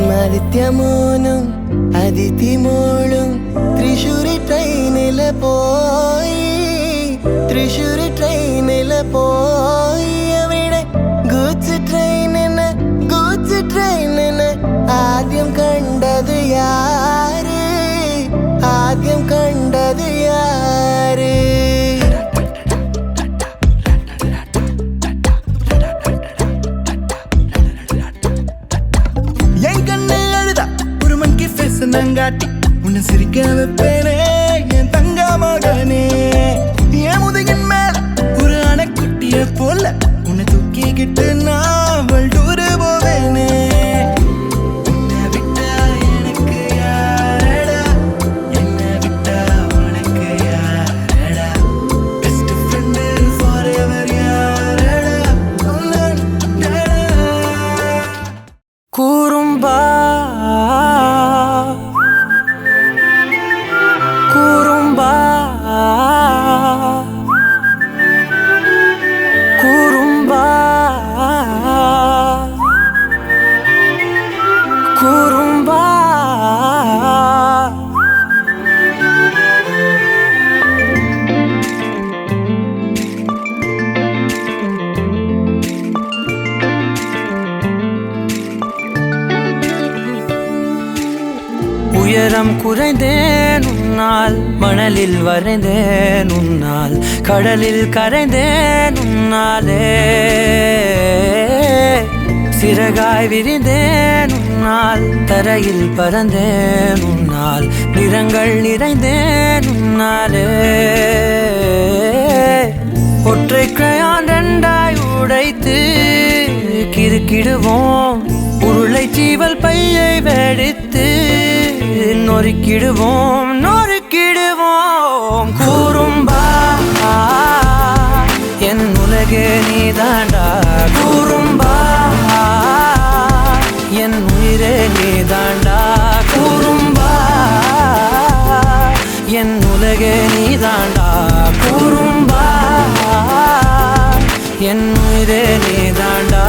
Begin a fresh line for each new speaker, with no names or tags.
മരിത്യമോനും അതിഥിമോളും തൃശ്ശൂരി ട്രെയിനില് പോയി തൃശ്ശൂരി ട്രെയിനില് പോയി അവിടെ ഗൂഡ്സ് ട്രെയിനിന് ആദ്യം കണ്ടത് യാര് ആദ്യം കണ്ടത് യാര് நங்காட்டி உன்னை சிரிக்க வைப்பேனே என் தங்க மகனே என் முதுகின் மேல ஒரு அணைக்குட்டிய போல உன்னை தூக்கிக்கிட்டு நான் வல்டூரு போவேனே உன்னை விட்டா எனக்கு யாரடா என்னை விட்டா உனக்கு யாரடா பெஸ்ட் ஃப்ரெண்டு ஃபாரெவர் யாரடா கூறும்பா உயரம் குறைந்தேன் உன்னால் மணலில் வரைந்தேன் உன்னால் கடலில் கரைந்தேன் உன்னாலே சிறகாய் விரிந்தேன் உன்னால் தரையில் பறந்தேன் உன்னால் நிறங்கள் நிறைந்தேன் உன்னாலே ஒற்றை கிரையான் ரெண்டாய் உடைத்து கிறுக்கிடுவோம் உருளை சீவல் பையை வெடித்து நொறுக்கிடுவோம் கூறும்பா என் உலகே நீதாண்டா கூறும்பா என் உயிரே நீதாண்டா கூறும்பா என் உலகே நீதாண்டா கூறும்பா என் உயிரே நீதாண்டா